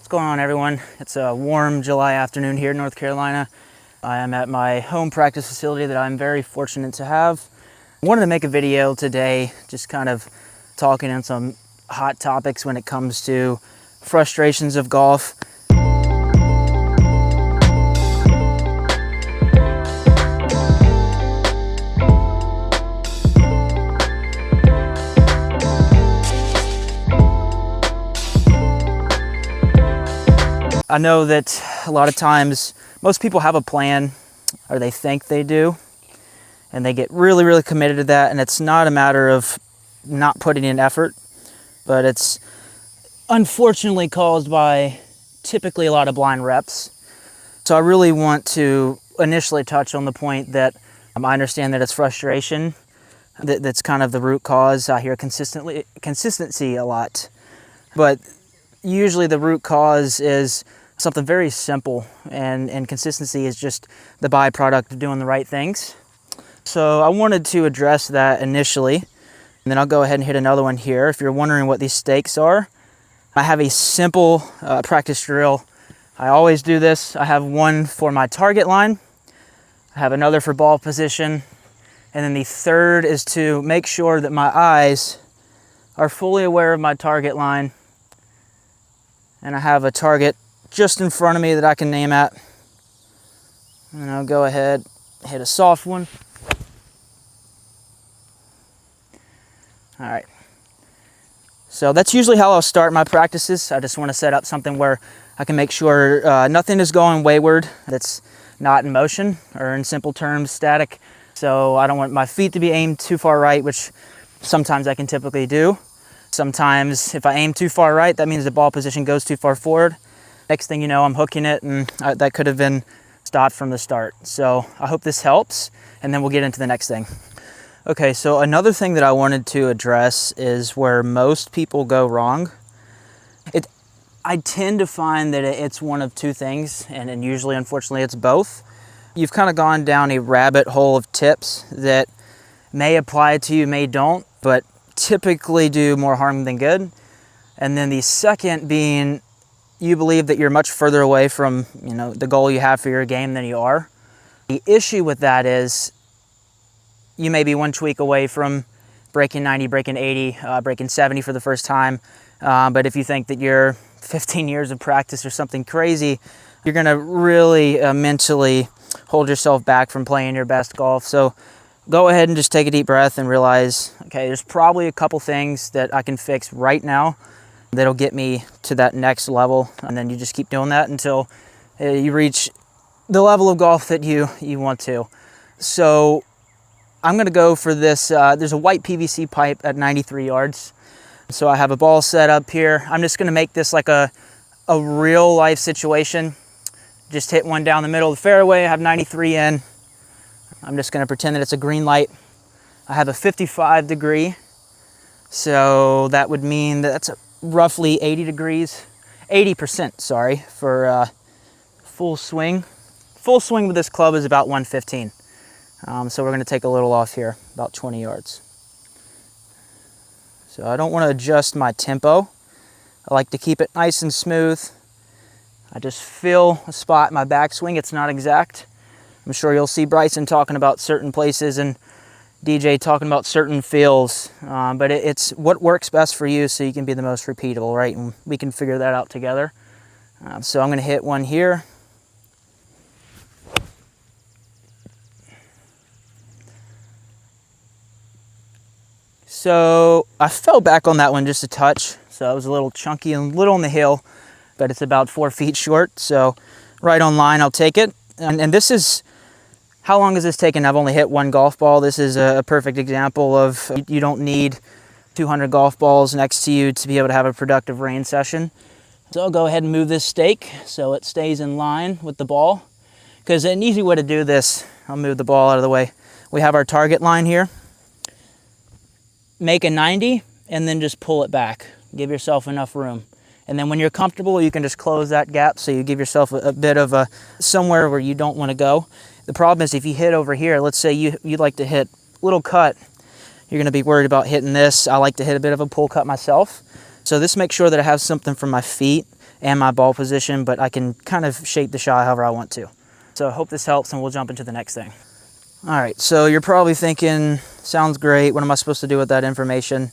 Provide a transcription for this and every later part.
What's going on, everyone? It's a warm July afternoon here in North Carolina. I am at my home practice facility that I'm very fortunate to have. I wanted to make a video today just kind of talking on some hot topics when it comes to frustrations of golf. I know that a lot of times most people have a plan, or they think they do, and they get really committed to that, and it's not a matter of not putting in effort, but it's unfortunately caused by typically a lot of blind reps. So I really want to initially touch on the point that I understand that it's frustration that's kind of the root cause. I hear consistency a lot, but usually the root cause is something very simple, and consistency is just the byproduct of doing the right things. So I wanted to address that initially, and then I'll go ahead and hit another one here. If you're wondering what these stakes are, I have a simple practice drill. I always do this. I have one for my target line, I have another for ball position, and then the third is to make sure that my eyes are fully aware of my target line, and I have a target just in front of me that I can aim at. And I'll go ahead, hit a soft one. All right. So that's usually how I'll start my practices. I just want to set up something where I can make sure nothing is going wayward, that's not in motion, or in simple terms, static. So I don't want my feet to be aimed too far right, which sometimes I can typically do. Sometimes if I aim too far right, that means the ball position goes too far forward. Next thing you know, I'm hooking it, and that could have been stopped from the start. So I hope this helps, and then we'll get into the next thing. Okay, so another thing that I wanted to address is where most people go wrong. I tend to find that it's one of two things, and usually, unfortunately, it's both. You've kind of gone down a rabbit hole of tips that may apply to you, may don't, but typically do more harm than good. And then the second being, you believe that you're much further away from, the goal you have for your game than you are. The issue with that is you may be one tweak away from breaking 90, breaking 80, breaking 70 for the first time. But if you think that you're 15 years of practice or something crazy, you're going to really mentally hold yourself back from playing your best golf. So go ahead and just take a deep breath and realize, okay, there's probably a couple things that I can fix right now that'll get me to that next level, and then you just keep doing that until you reach the level of golf that you want to. So I'm going to go for this. There's a white PVC pipe at 93 yards. So I have a ball set up here. I'm just going to make this like a real life situation. Just hit one down the middle of the fairway. I have 93 in. I'm just going to pretend that it's a green light. I have a 55 degree. So that would mean that that's roughly 80%, sorry, for full swing. Full swing with this club is about 115. So we're going to take a little off here, about 20 yards. So I don't want to adjust my tempo. I like to keep it nice and smooth. I just feel a spot in my backswing. It's not exact. I'm sure you'll see Bryson talking about certain places and DJ talking about certain feels, but it's what works best for you so you can be the most repeatable, right? And we can figure that out together. So I'm going to hit one here. So I fell back on that one just a touch, so it was a little chunky and a little on the hill, but it's about 4 feet short, so right on line, I'll take it. And this is, how long has this taken? I've only hit one golf ball. This is a perfect example of you don't need 200 golf balls next to you to be able to have a productive range session. So I'll go ahead and move this stake so it stays in line with the ball. Because an easy way to do this, I'll move the ball out of the way. We have our target line here. Make a 90 and then just pull it back. Give yourself enough room. And then when you're comfortable, you can just close that gap so you give yourself a bit of a somewhere where you don't want to go. The problem is if you hit over here, let's say you'd like to hit little cut, you're going to be worried about hitting this. I like to hit a bit of a pull cut myself. So this makes sure that I have something for my feet and my ball position, but I can kind of shape the shot however I want to. So I hope this helps, and we'll jump into the next thing. All right, so you're probably thinking, sounds great, what am I supposed to do with that information?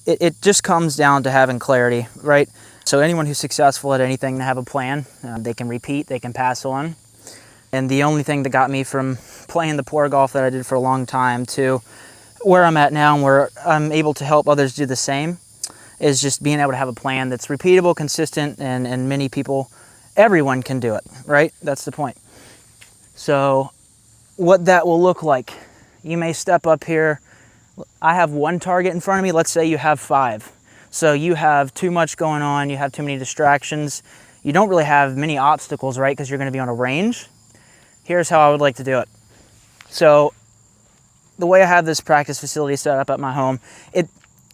It just comes down to having clarity, right? So anyone who's successful at anything, they have a plan. They can repeat, they can pass on. And the only thing that got me from playing the poor golf that I did for a long time to where I'm at now and where I'm able to help others do the same is just being able to have a plan that's repeatable, consistent, and many people, everyone can do it, right? That's the point. So what that will look like, you may step up here. I have one target in front of me. Let's say you have 5. So you have too much going on. You have too many distractions. You don't really have many obstacles, right? Because you're going to be on a range. Here's how I would like to do it. So the way I have this practice facility set up at my home,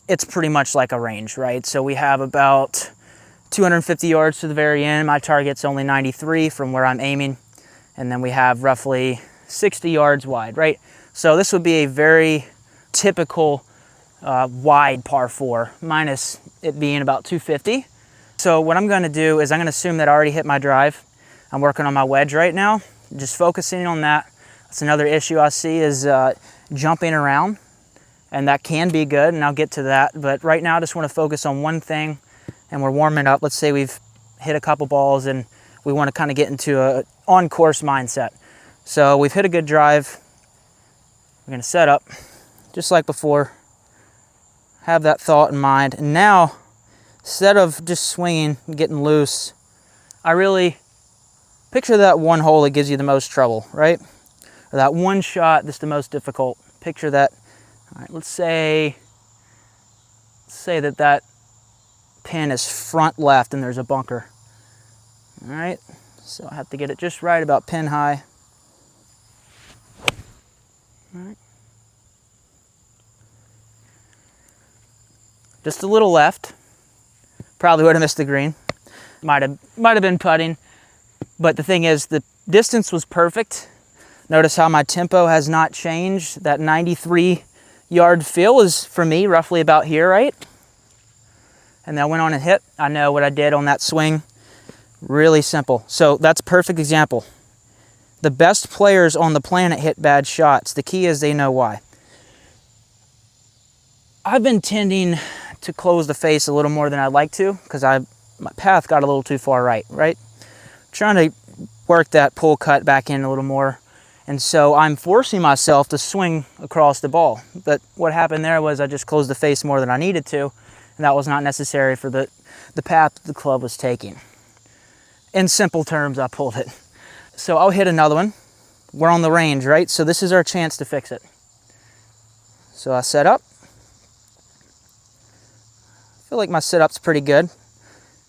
it's pretty much like a range, right? So we have about 250 yards to the very end. My target's only 93 from where I'm aiming. And then we have roughly 60 yards wide, right? So this would be a very typical wide par 4, minus it being about 250. So what I'm going to do is I'm going to assume that I already hit my drive. I'm working on my wedge right now, just focusing on that. That's another issue I see is jumping around, and that can be good, and I'll get to that. But right now I just want to focus on one thing, and we're warming up. Let's say we've hit a couple balls and we want to kind of get into a on-course mindset. So we've hit a good drive. We're going to set up just like before, have that thought in mind. And now, instead of just swinging and getting loose, I really picture that one hole that gives you the most trouble, right? Or that one shot that's the most difficult. Picture that. All right, let's say that pin is front left and there's a bunker. All right, so I have to get it just right about pin high. All right. Just a little left. Probably would have missed the green. Might have been putting. But the thing is, the distance was perfect. Notice how my tempo has not changed. That 93-yard feel is, for me, roughly about here, right? And then I went on and hit. I know what I did on that swing. Really simple. So that's a perfect example. The best players on the planet hit bad shots. The key is they know why. I've been tending to close the face a little more than I'd like to because my path got a little too far right? Trying to work that pull cut back in a little more. And so I'm forcing myself to swing across the ball. But what happened there was I just closed the face more than I needed to, and that was not necessary for the path the club was taking. In simple terms, I pulled it. So I'll hit another one. We're on the range, right? So this is our chance to fix it. So I set up. I feel like my setup's pretty good.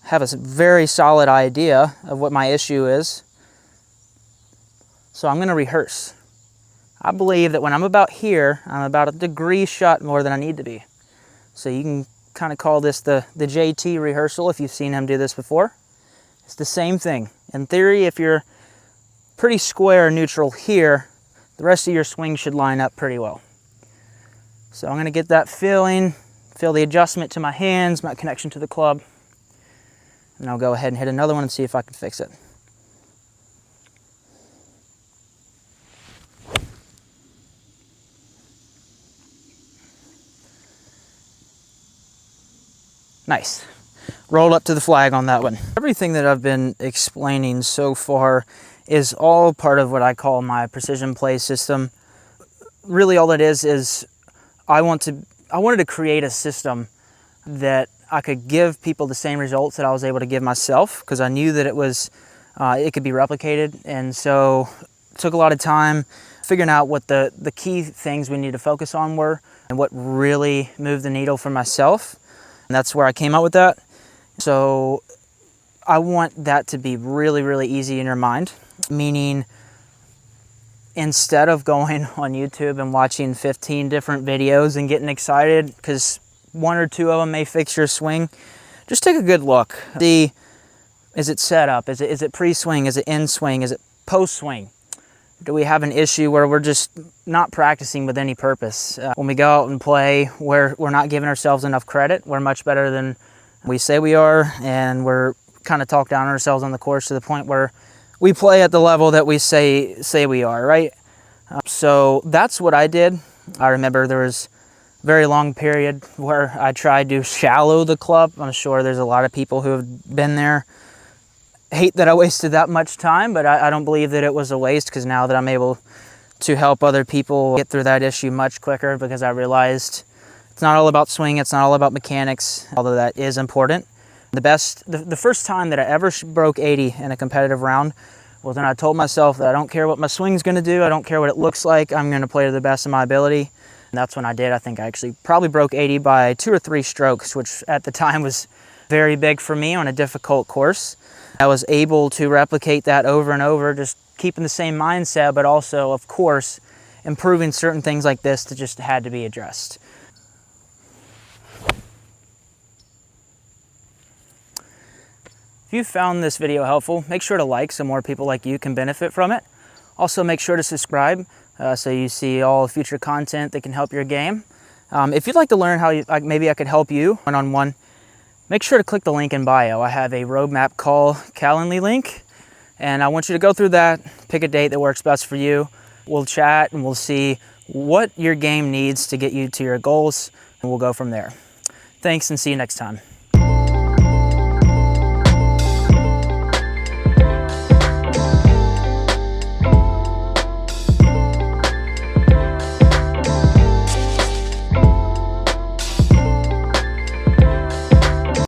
I have a very solid idea of what my issue is. So I'm going to rehearse. I believe that when I'm about here, I'm about a degree shot more than I need to be. So you can kind of call this the JT rehearsal if you've seen him do this before. It's the same thing. In theory, if you're pretty square neutral here, the rest of your swing should line up pretty well. So I'm going to get that feeling, feel the adjustment to my hands, my connection to the club. And I'll go ahead and hit another one and see if I can fix it. Nice. Rolled up to the flag on that one. Everything that I've been explaining so far is all part of what I call my precision play system. Really all it is I wanted to create a system that I could give people the same results that I was able to give myself, because I knew that it could be replicated. And so it took a lot of time figuring out what the key things we need to focus on were and what really moved the needle for myself. And that's where I came up with that. So I want that to be really, really easy in your mind, meaning instead of going on YouTube and watching 15 different videos and getting excited because one or two of them may fix your swing, just take a good look. See, is it set up? Is it pre-swing? Is it in-swing? Is it post-swing? Do we have an issue where we're just not practicing with any purpose? When we go out and play, we're not giving ourselves enough credit. We're much better than we say we are, and we're kind of talk down on ourselves on the course to the point where we play at the level that we say we are, right? So that's what I did. I remember there was a very long period where I tried to shallow the club. I'm sure there's a lot of people who have been there. Hate that I wasted that much time, but I don't believe that it was a waste, because now that I'm able to help other people get through that issue much quicker, because I realized it's not all about swing, it's not all about mechanics, although that is important. The first time that I ever broke 80 in a competitive round was when I told myself that I don't care what my swing's gonna do, I don't care what it looks like, I'm gonna play to the best of my ability. And that's when I did. I think I actually probably broke 80 by 2 or 3 strokes, which at the time was very big for me on a difficult course. I was able to replicate that over and over, just keeping the same mindset, but also, of course, improving certain things like this that just had to be addressed. If you found this video helpful, make sure to like so more people like you can benefit from it. Also, make sure to subscribe so you see all future content that can help your game. If you'd like to learn how maybe I could help you one-on-one, make sure to click the link in bio. I have a roadmap call Calendly link, and I want you to go through that, pick a date that works best for you. We'll chat and we'll see what your game needs to get you to your goals, and we'll go from there. Thanks, and see you next time.